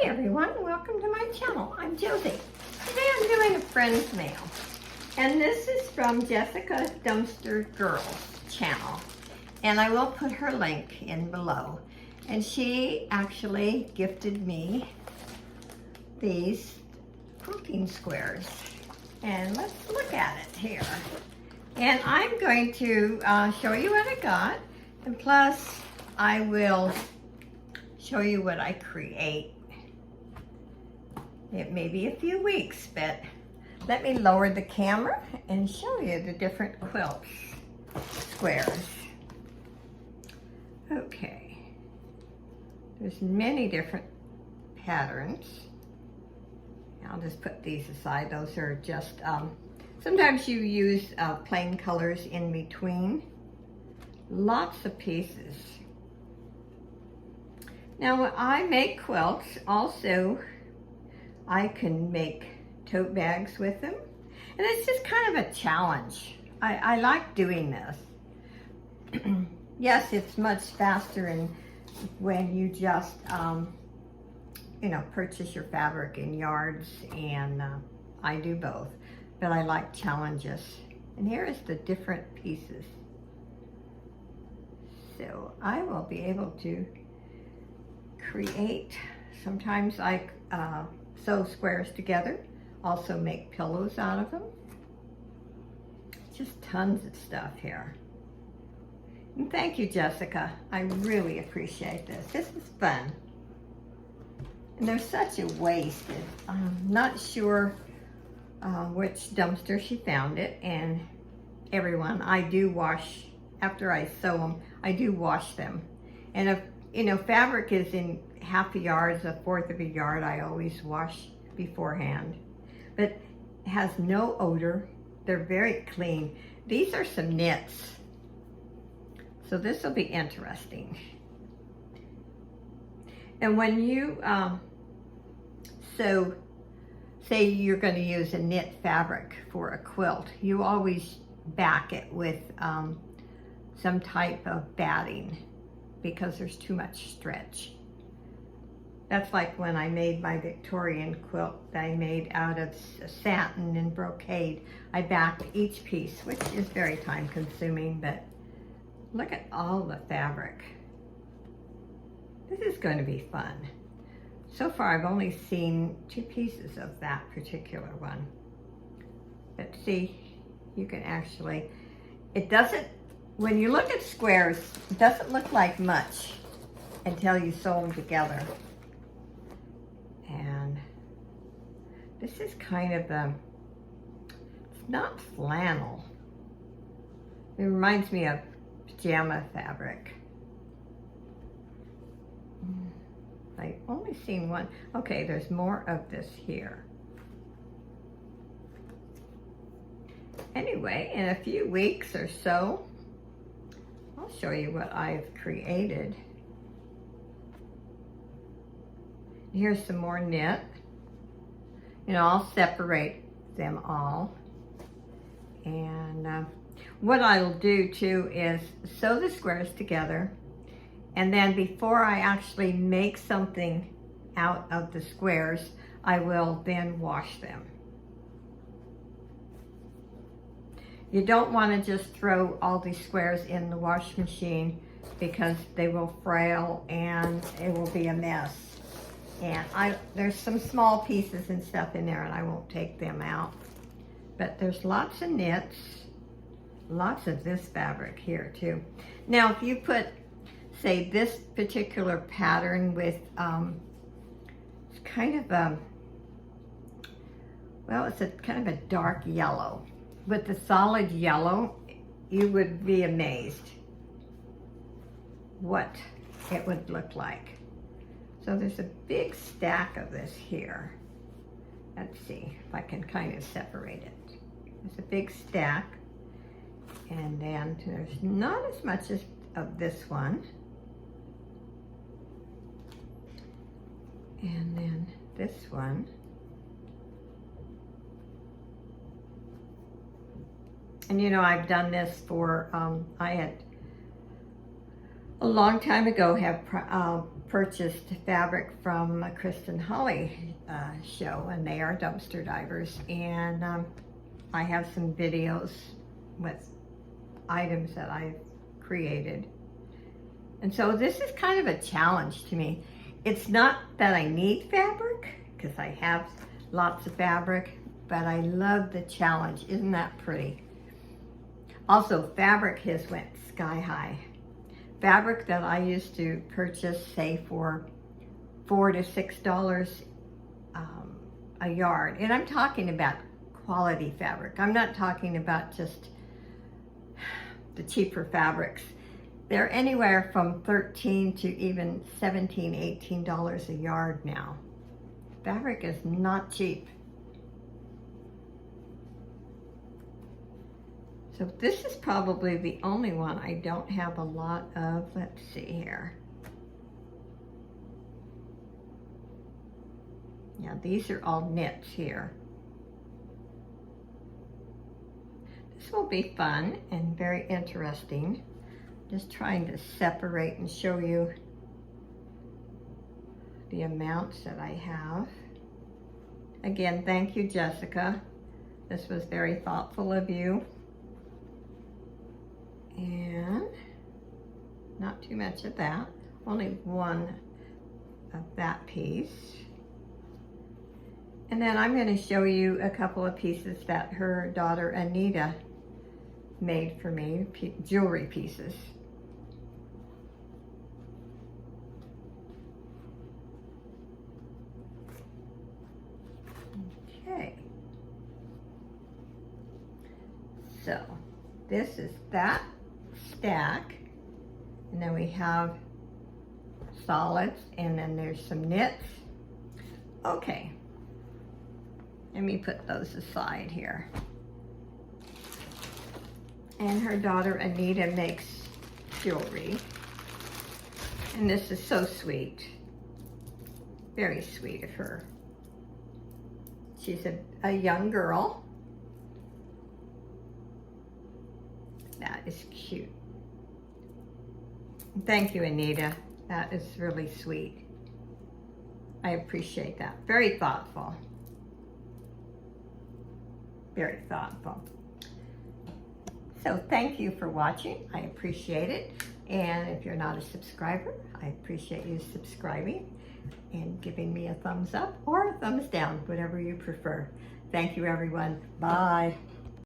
Hi everyone, welcome to my channel. I'm Josie. Today I'm doing a friend's mail. And this is from Jessica Dumpster Girls channel. And I will put her link in below. And she actually gifted me these quilting squares. And let's look at it here. And I'm going to show you what I got. And plus I will show you what I create. It may be a few weeks, but let me lower the camera and show you the different quilt squares. Okay, there's many different patterns. I'll just put these aside. Those are just, sometimes you use plain colors in between. Lots of pieces. Now when I make quilts, also I can make tote bags with them. And it's just kind of a challenge. I like doing this. Yes, it's much faster when you just, purchase your fabric in yards, and I do both. But I like challenges. And here is the different pieces. So I will be able to create, sometimes I sew squares together, also make pillows out of them. Just tons of stuff here. And thank you, Jessica. I really appreciate this. This is fun. And there's such a waste. I'm not sure which dumpster she found it. And everyone, I do wash, after I sew them, I do wash them. And if fabric is in half a yard, a fourth of a yard, I always wash beforehand. But it has no odor. They're very clean. These are some knits. So this will be interesting. And when you say you're going to use a knit fabric for a quilt, you always back it with some type of batting, because there's too much stretch. That's like when I made my Victorian quilt that I made out of satin and brocade. I backed each piece, which is very time consuming, but look at all the fabric. This is going to be fun. So far I've only seen 2 pieces of that particular one. But see, you can actually, it doesn't, when you look at squares, it doesn't look like much until you sew them together. And this is kind of it's not flannel. It reminds me of pajama fabric. I've only seen one. Okay, there's more of this here. Anyway, in a few weeks or so, I'll show you what I've created. Here's some more knit. I'll separate them all. And what I'll do too is sew the squares together. And then before I actually make something out of the squares, I will then wash them. You don't want to just throw all these squares in the wash machine, because they will frail and it will be a mess. And there's some small pieces and stuff in there, and I won't take them out. But there's lots of knits, lots of this fabric here too. Now if you put, say, this particular pattern with, it's kind of a, well, it's a kind of a dark yellow. With the solid yellow, you would be amazed what it would look like. So there's a big stack of this here. Let's see if I can kind of separate it. There's a big stack. And then there's not as much as of this one. And then this one. And I've done this for, I had a long time ago have purchased fabric from a Kristen Holly show, and they are dumpster divers, and I have some videos with items that I've created. And so this is kind of a challenge to me. It's not that I need fabric, because I have lots of fabric, but I love the challenge. Isn't that pretty? Also, fabric has went sky high. Fabric that I used to purchase, say, for $4 to $6 a yard. And I'm talking about quality fabric. I'm not talking about just the cheaper fabrics. They're anywhere from $13 to even $17, $18 a yard now. Fabric is not cheap. So this is probably the only one I don't have a lot of. Let's see here. Yeah, these are all knits here. This will be fun and very interesting. Just trying to separate and show you the amounts that I have. Again, thank you, Jessica. This was very thoughtful of you. And not too much of that. Only one of that piece. And then I'm going to show you a couple of pieces that her daughter Anita made for me, jewelry pieces. Okay. So this is that stack, and then we have solids, and then there's some knits. Okay, let me put those aside here. And her daughter Anita makes jewelry, and this is so sweet, very sweet of her. She's a young girl. That is cute. Thank you, Anita. That is really sweet. I appreciate that. Very thoughtful. Very thoughtful. So thank you for watching. I appreciate it. And if you're not a subscriber, I appreciate you subscribing and giving me a thumbs up or a thumbs down, whatever you prefer. Thank you, everyone. Bye.